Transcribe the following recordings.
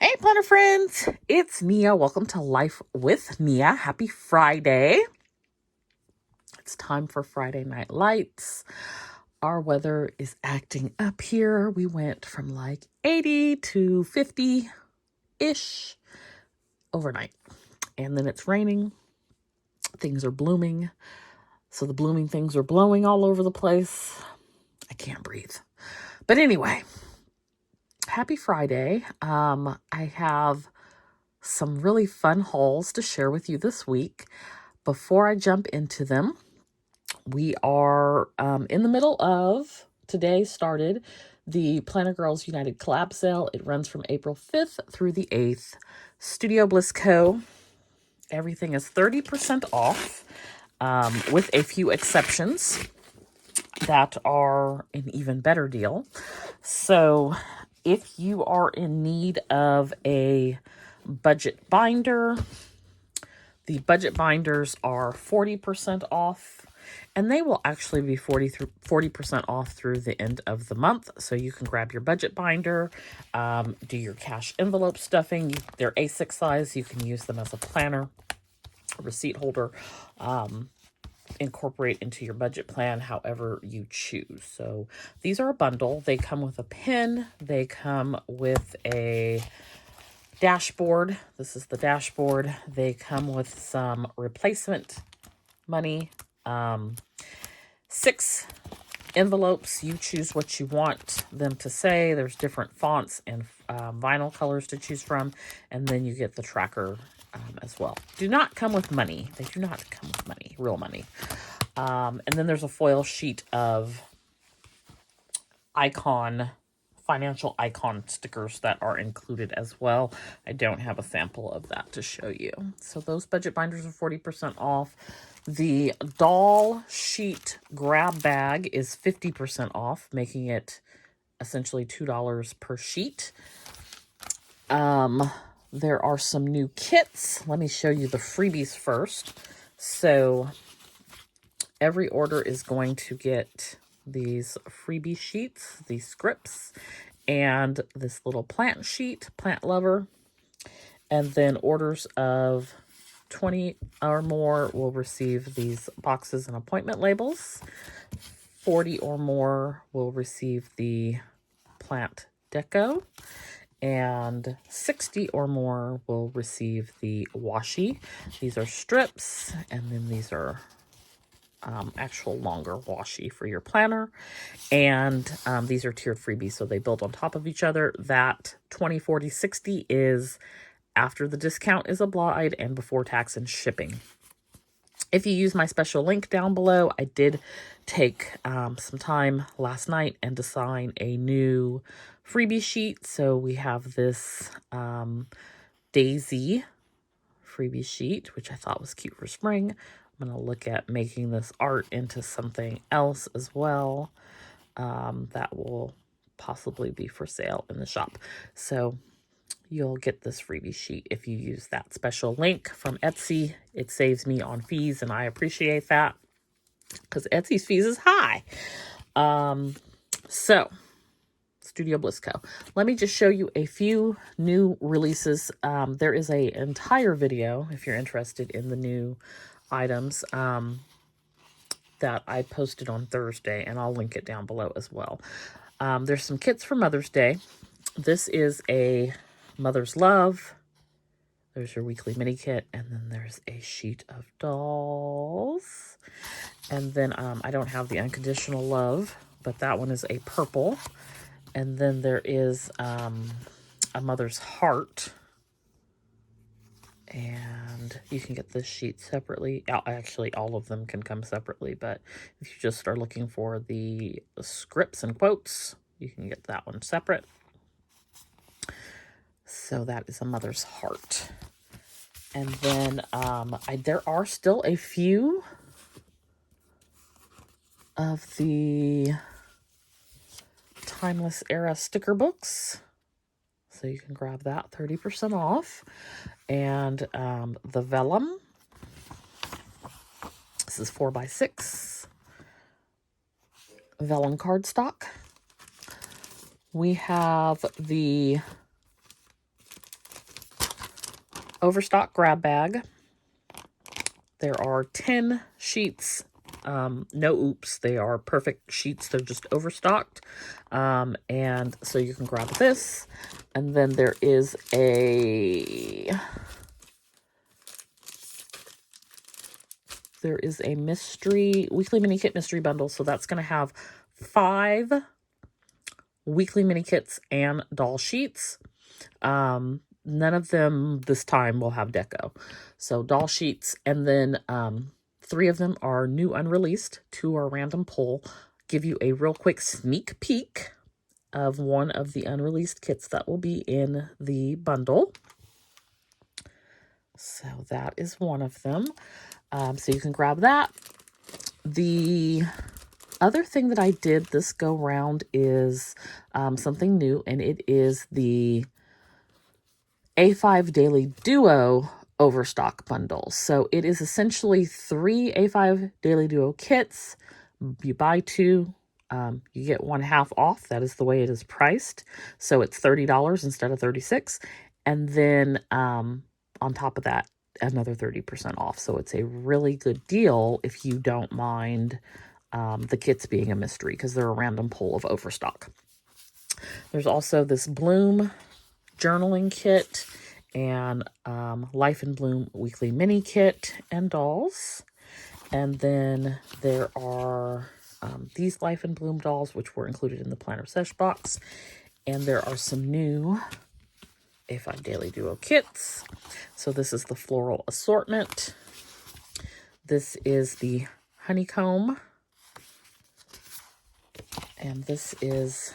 Hey, planner friends, it's Nia. Welcome to Life with Nia. Happy Friday. It's time for Friday Night Lights. Our weather is acting up here. We went from like 80 to 50-ish overnight. And then it's raining. Things are blooming. So the blooming things are blowing all over the place. I can't breathe. But anyway, happy Friday. I have some really fun hauls to share with you this week. Before I jump into them, we are in the middle of, today started the Planner Girls United collab sale. It runs from April 5th through the 8th. Studio Bliss Co. Everything is 30% off, with a few exceptions that are an even better deal. So if you are in need of a budget binder, the budget binders are 40% off, and they will actually be 40% off through the end of the month. So you can grab your budget binder, do your cash envelope stuffing. They're A6 size. You can use them as a planner, a receipt holder, incorporate into your budget plan however you choose. So these are a bundle. They come with a pen. They come with a dashboard. This is the dashboard. They come with some replacement money, 6 envelopes. You choose what you want them to say. There's different fonts and vinyl colors to choose from, and then you get the tracker as well. Do not come with money. They do not come with money, real money. And then there's a foil sheet of financial icon stickers that are included as well. I don't have a sample of that to show you. So those budget binders are 40% off. The doll sheet grab bag is 50% off, making it essentially $2 per sheet. There are some new kits. Let me show you the freebies first. So every order is going to get these freebie sheets, these scripts, and this little plant sheet, plant lover. And then orders of 20 or more will receive these boxes and appointment labels. 40 or more will receive the plant deco. And 60 or more will receive the washi. These are strips, and then these are actual longer washi for your planner. And these are tiered freebies, so they build on top of each other. That 20, 40, 60 is after the discount is applied and before tax and shipping. If you use my special link down below, I did take some time last night and design a new freebie sheet. So we have this Daze freebie sheet, which I thought was cute for spring. I'm going to look at making this art into something else as well that will possibly be for sale in the shop. So you'll get this freebie sheet if you use that special link from Etsy. It saves me on fees, and I appreciate that because Etsy's fees is high. So Studio Bliss Co. Let me just show you a few new releases. There is an entire video, if you're interested in the new items, that I posted on Thursday, and I'll link it down below as well. There's some kits for Mother's Day. This is a Mother's Love. There's your weekly mini kit, and then there's a sheet of dolls. And then I don't have the Unconditional Love, but that one is a purple. And then there is a Mother's Heart. And you can get this sheet separately. Actually, all of them can come separately, but if you just are looking for the scripts and quotes, you can get that one separate. So that is a Mother's Heart. And then there are still a few of the Timeless Era sticker books. So you can grab that 30% off. And the vellum. This is 4x6. Vellum cardstock. We have the Overstock grab bag. There are 10 sheets. No oops, they are perfect sheets. They're just overstocked. And so you can grab this. And then there is a mystery weekly mini kit mystery bundle. So that's going to have 5 weekly mini kits and doll sheets. None of them this time will have deco. So doll sheets, and then 3 of them are new unreleased, 2 are random pull. Give you a real quick sneak peek of one of the unreleased kits that will be in the bundle. So that is one of them. So you can grab that. The other thing that I did this go round is something new, and it is the A5 Daily Duo Overstock bundle. So it is essentially 3 A5 Daily Duo kits. You buy 2, you get 1/2 off. That is the way it is priced. So it's $30 instead of $36. And then on top of that, another 30% off. So it's a really good deal if you don't mind the kits being a mystery, because they're a random pull of Overstock. There's also this Bloom journaling kit and Life in Bloom weekly mini kit and dolls. And then there are these Life in Bloom dolls, which were included in the planner sesh box. And there are some new A5 Daily Duo kits. So this is the floral assortment. This is the honeycomb. And this is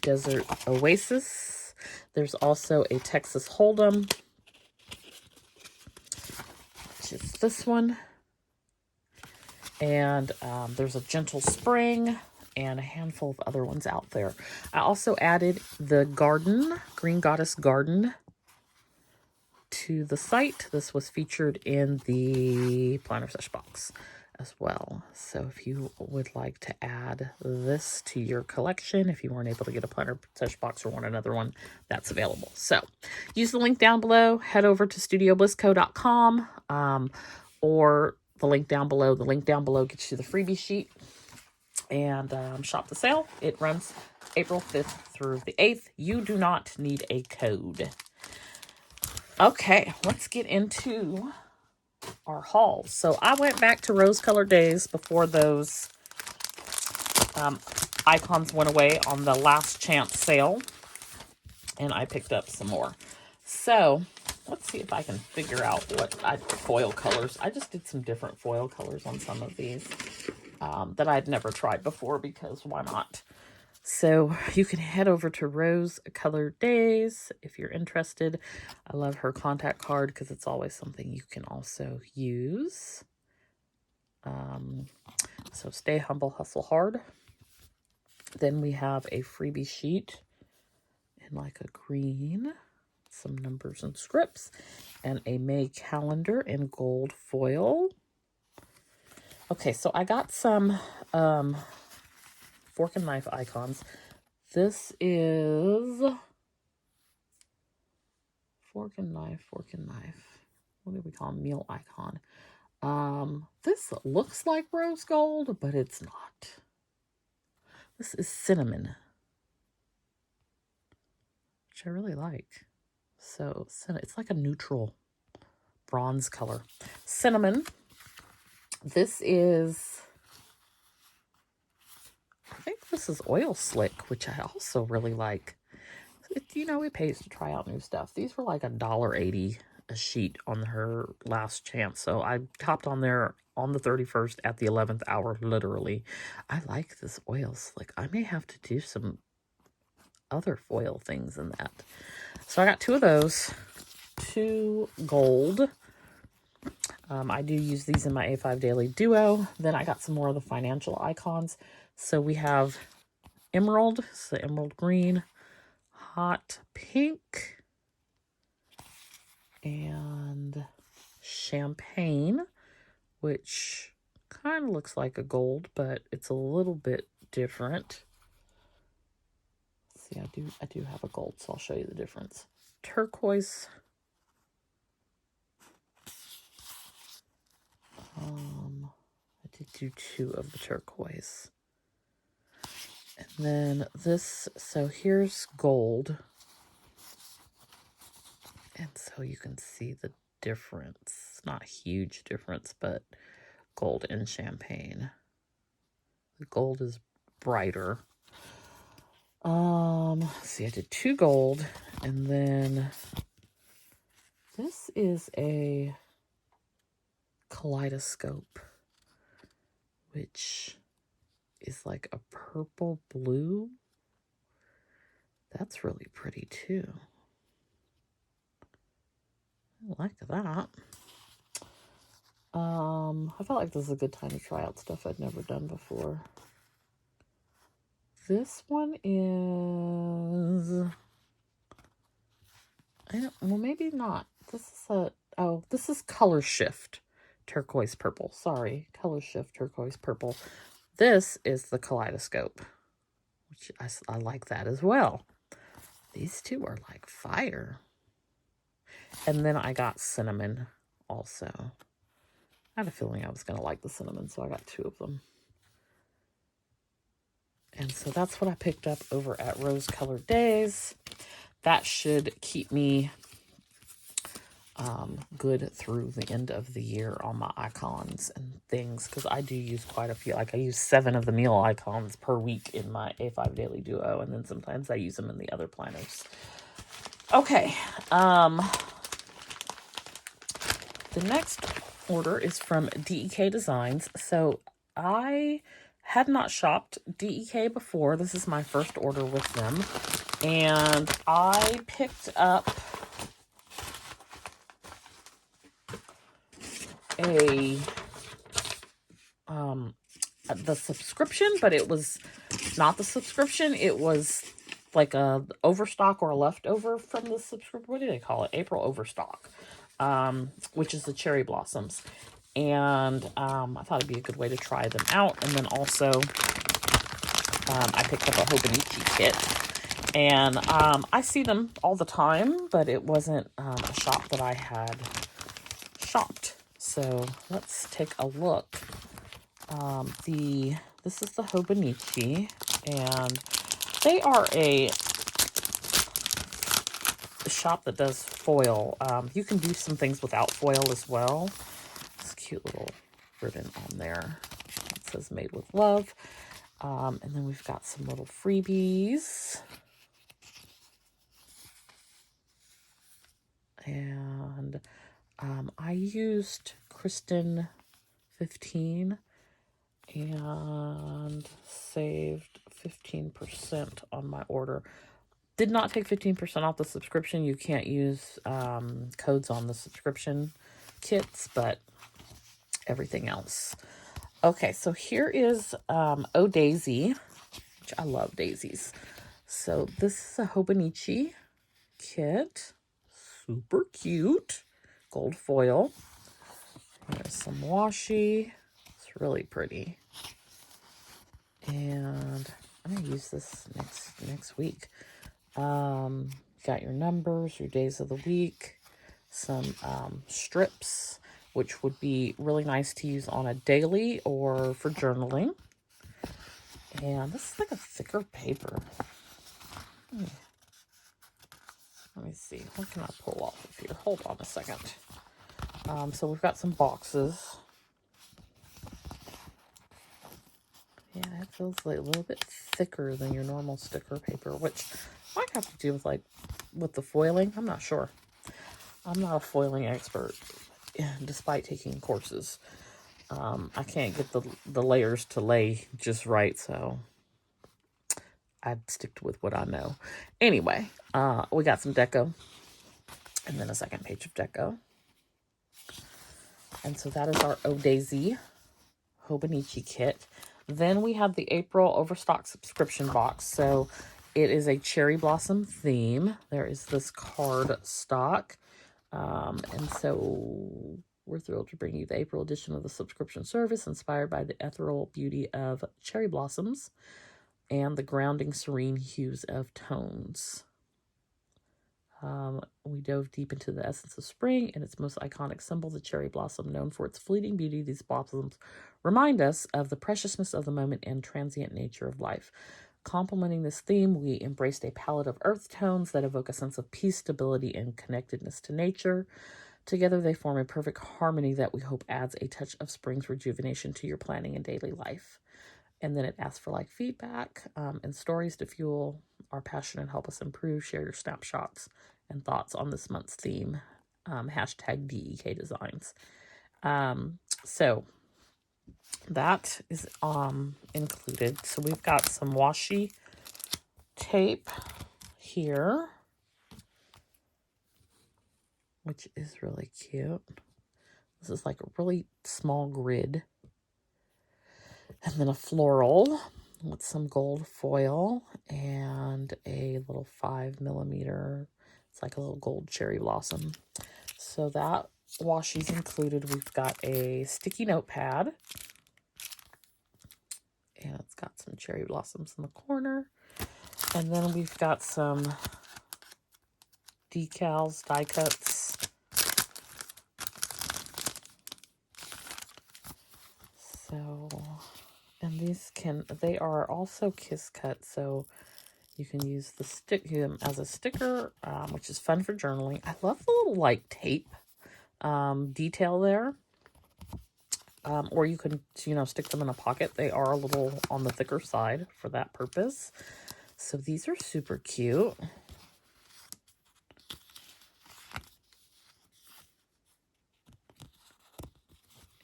Desert Oasis. There's also a Texas Hold'em, which is this one. And there's a Gentle Spring and a handful of other ones out there. I also added the garden, Green Goddess Garden, to the site. This was featured in the planner sesh box as well. So if you would like to add this to your collection, if you weren't able to get a planner sesh box or want another one, that's available. So use the link down below, head over to studioblissco.com or the link down below. The link down below gets you the freebie sheet, and shop the sale. It runs April 5th through the 8th. You do not need a code. Okay, let's get into our hauls. So I went back to Rose Colored Days before those icons went away on the last chance sale, and I picked up some more. So let's see if I can figure out what foil colors. I just did some different foil colors on some of these that I'd never tried before, because why not? So you can head over to Rose Colored Days if you're interested. I love her contact card because it's always something you can also use. So stay humble, hustle hard. Then we have a freebie sheet in like a green, some numbers and scripts, and a May calendar in gold foil. Okay, so I got some fork and knife icons. This is fork and knife. What do we call them? Meal icon. This looks like rose gold, but it's not. This is cinnamon, which I really like. So it's like a neutral bronze color. Cinnamon. This is, I think this is Oil Slick, which I also really like. It pays to try out new stuff. These were like $1.80 a sheet on her last chance. So I hopped on there on the 31st at the 11th hour, literally. I like this Oil Slick. I may have to do some other foil things in that. So I got 2 of those, 2 gold. I do use these in my A5 Daily Duo. Then I got some more of the financial icons. So we have Emerald, so Emerald Green, Hot Pink, and Champagne, which kind of looks like a gold, but it's a little bit different. See, I do have a gold, so I'll show you the difference. Turquoise, I did do 2 of the turquoise. And then this, so here's gold. And so you can see the difference. Not a huge difference, but gold and champagne. The gold is brighter. See, I did 2 gold, and then this is a kaleidoscope, which is like a purple blue. That's really pretty too. I like that. I felt like this is a good time to try out stuff I'd never done before. This one is, well, maybe not. This is this is Color Shift Turquoise Purple. Sorry, Color Shift Turquoise Purple. This is the kaleidoscope, which I like that as well. These 2 are like fire. And then I got cinnamon also. I had a feeling I was going to like the cinnamon, so I got 2 of them. And so that's what I picked up over at Rose Colored Daze. That should keep me good through the end of the year on my icons and things, because I do use quite a few. Like I use 7 of the meal icons per week in my A5 Daily Duo, and then sometimes I use them in the other planners. Okay, the next order is from DEK Designs. So I had not shopped DEK before. This is my first order with them. And I picked up the subscription, but it was not the subscription. It was like a overstock or a leftover from the subscription. What do they call it? April overstock, which is the cherry blossoms. And I thought it'd be a good way to try them out. And then also I picked up a Hobonichi kit. And I see them all the time, but it wasn't a shop that I had shopped. So let's take a look. This is the Hobonichi, and they are a shop that does foil. You can do some things without foil as well. This cute little ribbon on there. It says made with love. And then we've got some little freebies. And I used Kristen 15 and saved 15% on my order. Did not take 15% off the subscription. You can't use codes on the subscription kits, but everything else. Okay, so here is Oh Daisy, which I love daisies. So this is a Hobonichi kit. Super cute. Gold foil. There's some washi. It's really pretty. And I'm going to use this next week. Got your numbers, your days of the week, some strips, which would be really nice to use on a daily or for journaling. And this is like a thicker paper. Let me see. What can I pull off of here? Hold on a second. So we've got some boxes. Yeah, it feels like a little bit thicker than your normal sticker paper, which might have to do with the foiling. I'm not sure. I'm not a foiling expert, despite taking courses. I can't get the layers to lay just right, so I'd stick with what I know. Anyway, we got some deco, and then a second page of deco. And so that is our Oh Daisy Hobonichi kit. Then we have the April Overstock subscription box. So it is a cherry blossom theme. There is this card stock. And so we're thrilled to bring you the April edition of the subscription service, inspired by the ethereal beauty of cherry blossoms and the grounding serene hues of tones. We dove deep into the essence of spring and its most iconic symbol, the cherry blossom. Known for its fleeting beauty, these blossoms remind us of the preciousness of the moment and transient nature of life. Complementing this theme, we embraced a palette of earth tones that evoke a sense of peace, stability, and connectedness to nature. Together, they form a perfect harmony that we hope adds a touch of spring's rejuvenation to your planning and daily life. And then it asks for like feedback and stories to fuel our passion and help us improve. Share your snapshots and thoughts on this month's theme. Hashtag DEK Designs. So that is included. So we've got some washi tape here, which is really cute. This is like a really small grid. And then a floral with some gold foil and a little 5mm. It's like a little gold cherry blossom. So that washi's included. We've got a sticky notepad. And it's got some cherry blossoms in the corner. And then we've got some decals, die cuts. So, and they are also kiss cut, so you can use them as a sticker, which is fun for journaling. I love the little like tape detail there. Or you can, stick them in a pocket. They are a little on the thicker side for that purpose. So these are super cute.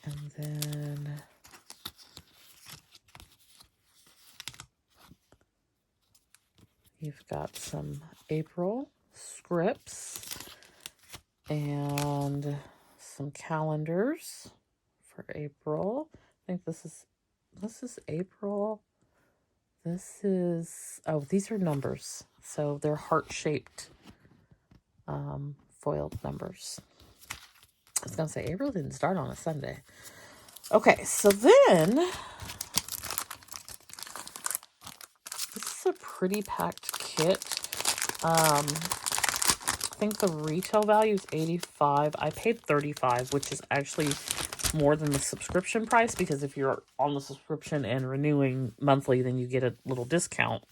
And then you've got some April scripts and some calendars for April. I think this is April. These are numbers. So they're heart-shaped foiled numbers. I was going to say April didn't start on a Sunday. Okay, so then this is a pretty packed kit. I think the retail value is $85. I paid $35, which is actually more than the subscription price, because if you're on the subscription and renewing monthly, then you get a little discount.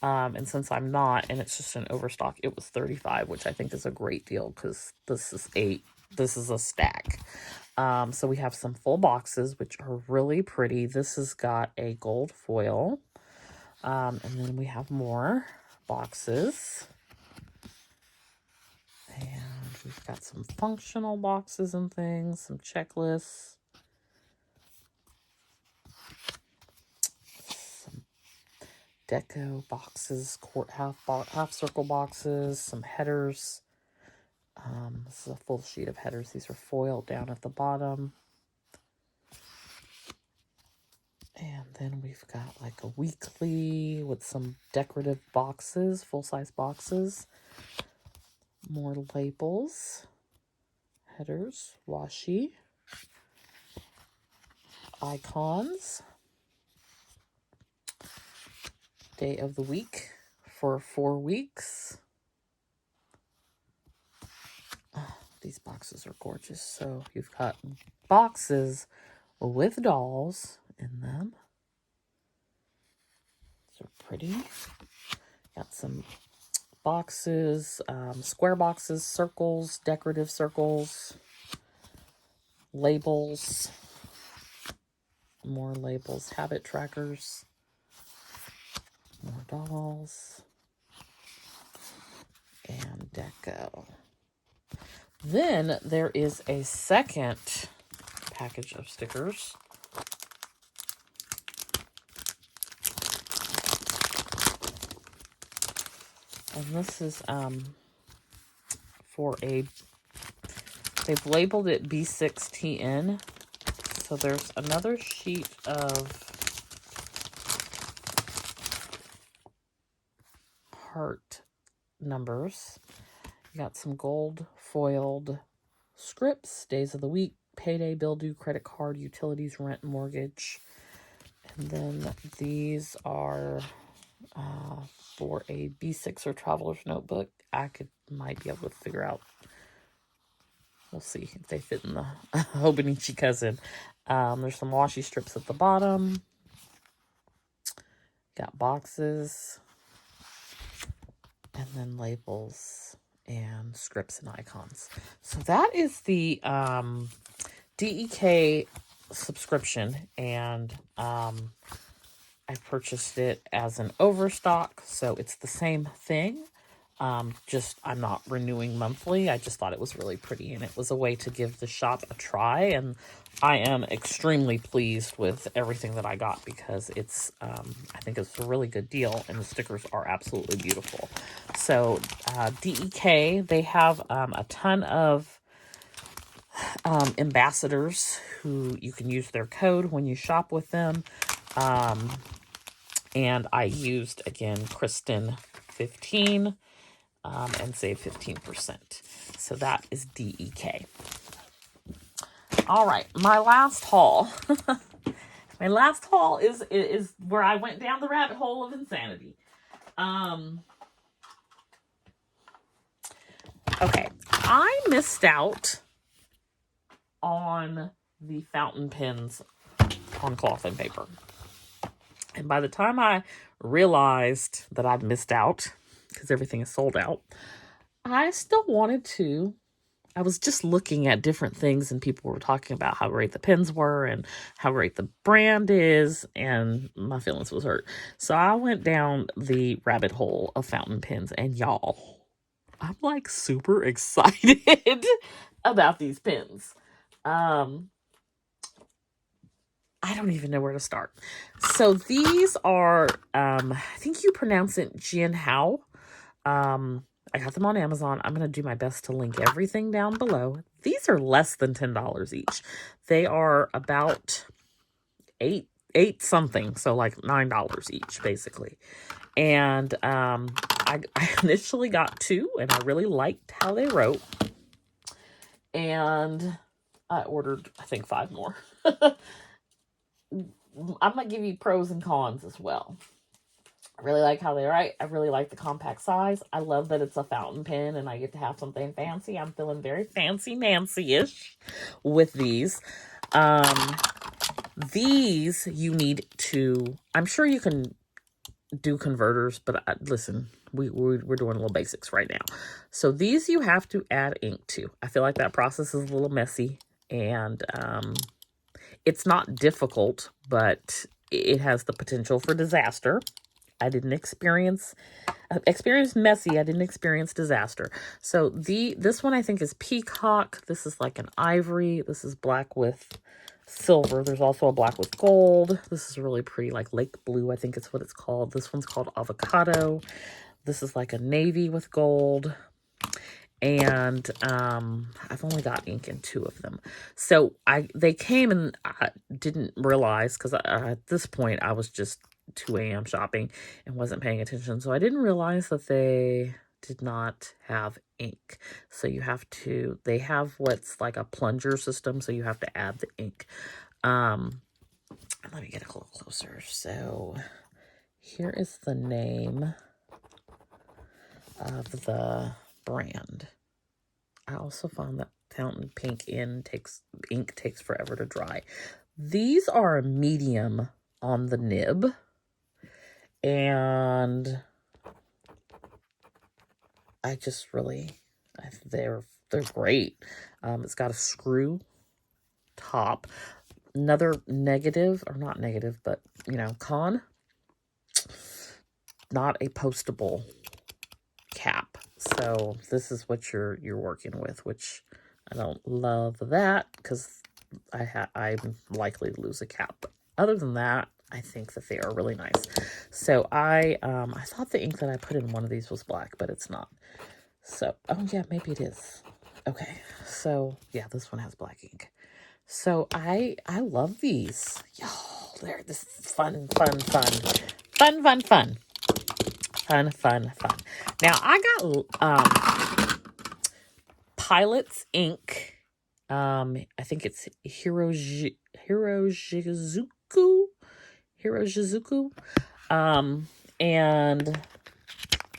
And since I'm not, and it's just an Overstock, it was $35, which I think is a great deal because this is a stack. So we have some full boxes, which are really pretty. This has got a gold foil. And then we have more boxes. And we've got some functional boxes and things, some checklists. Some deco boxes, half circle boxes, some headers. This is a full sheet of headers. These are foiled down at the bottom. And then we've got like a weekly with some decorative boxes, full-size boxes. More labels, headers, washi, icons, day of the week for 4 weeks. Oh, these boxes are gorgeous. So you've got boxes with dolls in them. These are pretty. Got some boxes, square boxes, circles, decorative circles, labels, more labels, habit trackers, more dolls, and deco. Then there is a second package of stickers. And this is they've labeled it B6TN. So there's another sheet of heart numbers. You got some gold foiled scripts, days of the week, payday, bill due, credit card, utilities, rent, mortgage. And then these are for a B6 or traveler's notebook. Might be able to figure out. We'll see if they fit in the Hobonichi cousin. There's some washi strips at the bottom. Got boxes. And then labels and scripts and icons. So that is the DEK subscription. And I purchased it as an Overstock. So it's the same thing. Just I'm not renewing monthly. I just thought it was really pretty, and it was a way to give the shop a try, and I am extremely pleased with everything that I got because it's I think it's a really good deal, and the stickers are absolutely beautiful. So DEK, they have a ton of ambassadors who you can use their code when you shop with them. And I used again Kristen 15 and save 15%. So that is DEK. All right, my last haul. My last haul is where I went down the rabbit hole of insanity. Okay, I missed out on the fountain pens on cloth and paper. And by the time I realized that I'd missed out, because everything is sold out, I still wanted to. I was just looking at different things, and people were talking about how great the pens were and how great the brand is, and my feelings was hurt. So I went down the rabbit hole of fountain pens, and y'all, I'm like super excited about these pens. I don't even know where to start. So these are, I think you pronounce it Jinhao. I got them on Amazon. I'm going to do my best to link everything down below. These are less than $10 each. They are about eight something. So like $9 each, basically. And I initially got 2, and I really liked how they wrote. And I ordered, I think, 5 more. I'm going to give you pros and cons as well. I really like how they write. I really like the compact size. I love that it's a fountain pen and I get to have something fancy. I'm feeling very fancy Nancy-ish with these. These you need to, I'm sure you can do converters, but listen, we're doing little basics right now. So these you have to add ink to. I feel like that process is a little messy, and it's not difficult, but it has the potential for disaster. I didn't experienced messy. I didn't experience disaster. So this one I think is Peacock. This is like an ivory. This is black with silver. There's also a black with gold. This is really pretty, like lake blue, I think it's what it's called. This one's called Avocado. This is like a navy with gold. And I've only got ink in 2 of them. So they came, and I didn't realize, because at this point I was just 2 a.m. shopping and wasn't paying attention. So I didn't realize that they did not have ink. So they have what's like a plunger system. So you have to add the ink. Let me get a little closer. So here is the name of the brand. I also found that fountain ink takes forever to dry. These are a medium on the nib, and I just they're great. It's got a screw top. Another negative, or not negative, but con, not a postable cap. So this is what you're working with, which I don't love that, because I'm likely to lose a cap. But other than that, I think that they are really nice. So I thought the ink that I put in one of these was black, but it's not. So, oh yeah, maybe it is. Okay, so yeah, this one has black ink. So I love these. Y'all, this is fun. Fun. Now I got Pilot's ink. I think it's Iroshizuku. And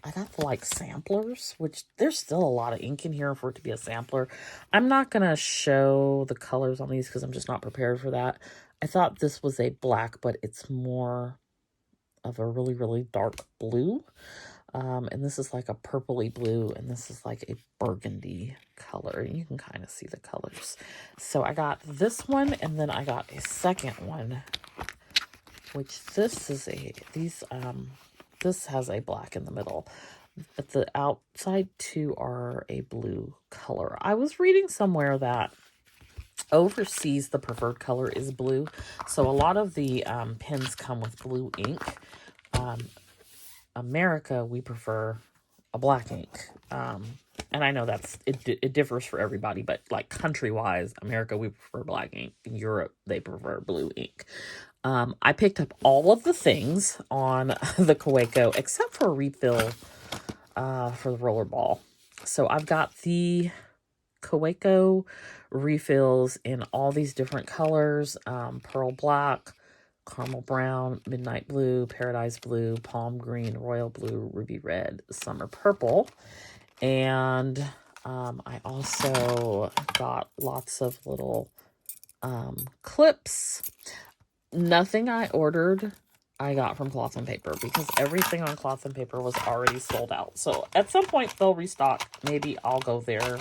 I got the like samplers, which there's still a lot of ink in here for it to be a sampler. I'm not going to show the colors on these because I'm just not prepared for that. I thought this was a black, but it's more of a really, really dark blue. And this is like a purpley blue, and this is like a burgundy color. You can kind of see the colors. So I got this one, and then I got a second one, which this is this has a black in the middle, but the outside two are a blue color. I was reading somewhere that overseas the preferred color is blue, so a lot of the pens come with blue ink. America, we prefer a black ink. And I know it differs for everybody, but like country-wise, America, we prefer black ink. In Europe, they prefer blue ink. I picked up all of the things on the Kaweco, except for a refill for the Rollerball. So I've got the Kaweco refills in all these different colors. Pearl Black, Caramel Brown, Midnight Blue, Paradise Blue, Palm Green, Royal Blue, Ruby Red, Summer Purple. And I also got lots of little clips. Nothing I ordered I got from Cloth and Paper because everything on Cloth and Paper was already sold out. So at some point they'll restock. Maybe I'll go there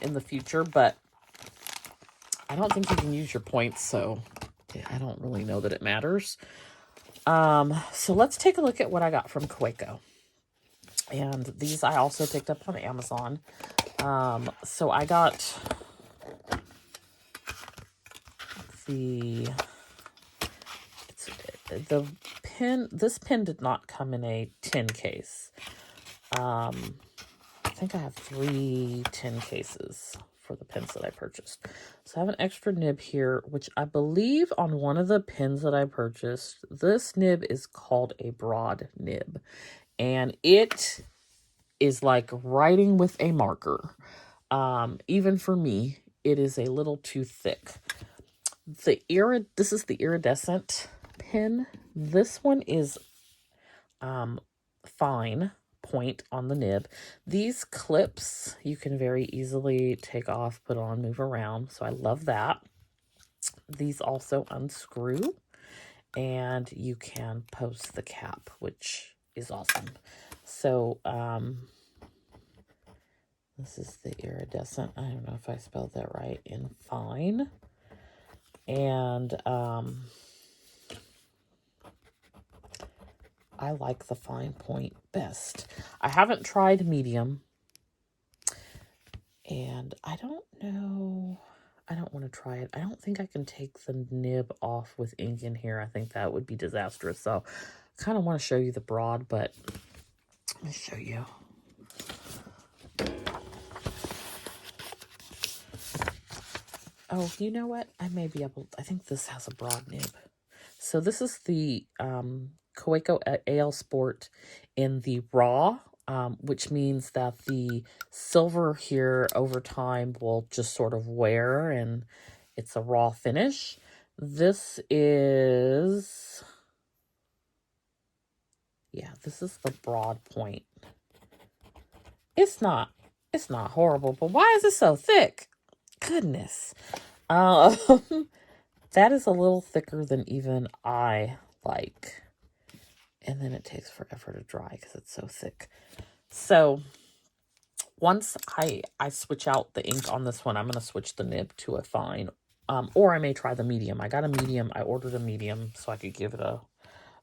in the future, but I don't think you can use your points, so I don't really know that it matters. So let's take a look at what I got from Kaweco. And these I also picked up on Amazon. So I got the pen. This pen did not come in a tin case. I think I have 3 tin cases for the pens that I purchased. So I have an extra nib here, which I believe on one of the pens that I purchased, this nib is called a broad nib. And it is like writing with a marker. Even for me, it is a little too thick. This is the Iridescent pen. This one is fine point on the nib. These clips you can very easily take off, put on, move around. So I love that. These also unscrew and you can post the cap, which is awesome. So this is the Iridescent. I don't know if I spelled that right, in fine. And I like the fine point best. I haven't tried medium. And I don't know. I don't want to try it. I don't think I can take the nib off with ink in here. I think that would be disastrous. So I kind of want to show you the broad, but let me show you. Oh, you know what? I may be able... I think this has a broad nib. So this is the Kaweco AL Sport in the raw, which means that the silver here over time will just sort of wear and it's a raw finish. This is... yeah, this is the broad point. It's not horrible, but why is it so thick? Goodness. That is a little thicker than even I like. And then it takes forever to dry because it's so thick. So once I switch out the ink on this one, I'm going to switch the nib to a fine. Or I may try the medium. I got a medium. I ordered a medium so I could give it a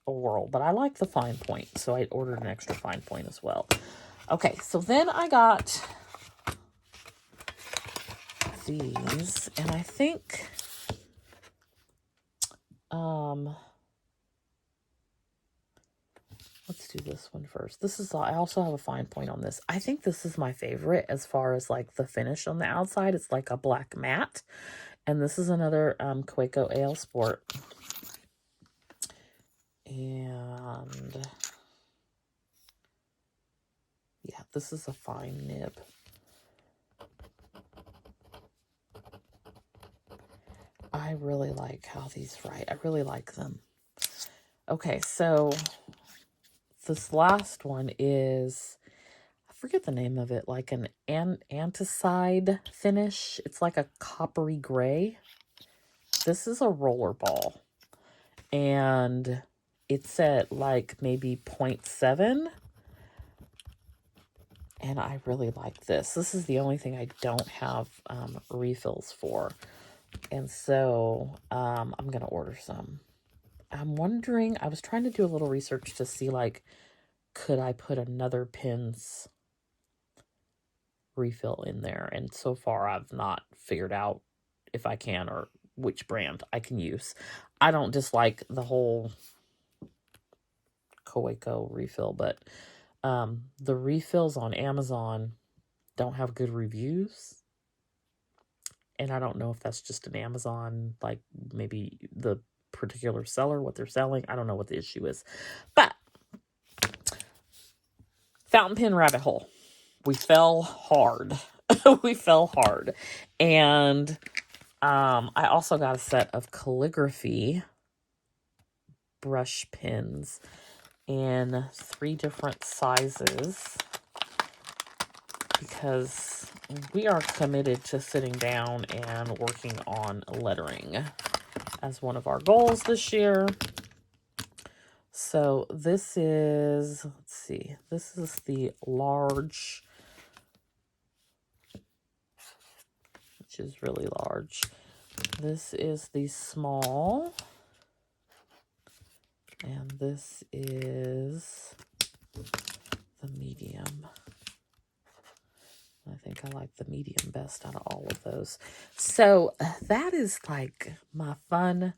whirl. But I like the fine point, so I ordered an extra fine point as well. Okay, so then I got these, and I think let's do this one first. This is, I also have a fine point on this. I think this is my favorite as far as like the finish on the outside. It's like a black matte. And this is another Kaweco AL Sport. And yeah, this is a fine nib. I really like how these write. I really like them. Okay, so this last one is, I forget the name of it, like an antacide finish. It's like a coppery gray. This is a rollerball. And it's at like maybe 0.7. And I really like this. This is the only thing I don't have refills for. And so I'm going to order some. I'm wondering, I was trying to do a little research to see, like, could I put another pin's refill in there? And so far, I've not figured out if I can or which brand I can use. I don't dislike the whole Kaweco refill, but the refills on Amazon don't have good reviews. And I don't know if that's just an Amazon, like maybe the particular seller, what they're selling. I don't know what the issue is. But fountain pen rabbit hole. We fell hard. We fell hard. And I also got a set of calligraphy brush pens in 3 different sizes because we are committed to sitting down and working on lettering as one of our goals this year. So this is, let's see, this is the large, which is really large. This is the small, and this is the medium. I think I like the medium best out of all of those. So that is like my fun,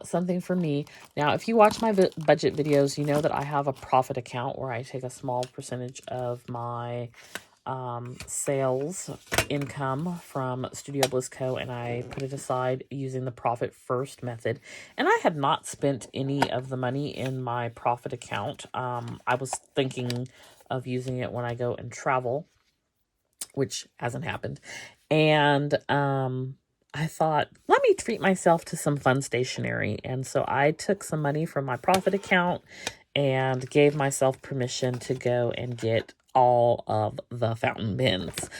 something for me. Now, if you watch my budget videos, you know that I have a profit account where I take a small percentage of my sales income from Studio Bliss Co. and I put it aside using the profit first method. And I had not spent any of the money in my profit account. I was thinking of using it when I go and travel, which hasn't happened. And I thought, let me treat myself to some fun stationery. And so I took some money from my profit account and gave myself permission to go and get all of the fountain pens.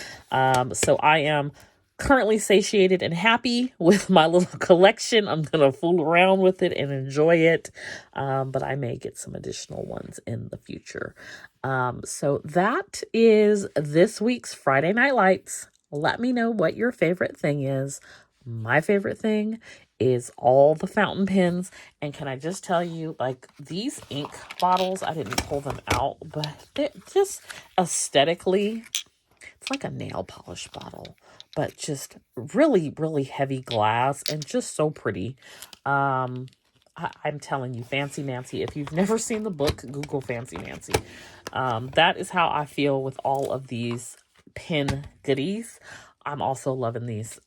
So I am currently satiated and happy with my little collection. I'm going to fool around with it and enjoy it. But I may get some additional ones in the future. So that is this week's Friday Night Lights. Let me know what your favorite thing is. My favorite thing is all the fountain pens. And can I just tell you, like, these ink bottles, I didn't pull them out, but they're just aesthetically, it's like a nail polish bottle, but just really, really heavy glass and just so pretty. I'm telling you, Fancy Nancy, if you've never seen the book, Google Fancy Nancy. That is how I feel with all of these pen goodies. I'm also loving these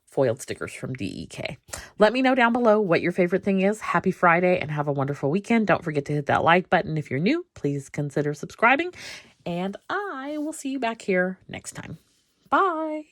foiled stickers from DEK. Let me know down below what your favorite thing is. Happy Friday and have a wonderful weekend. Don't forget to hit that like button. If you're new, please consider subscribing. And I will see you back here next time. Bye.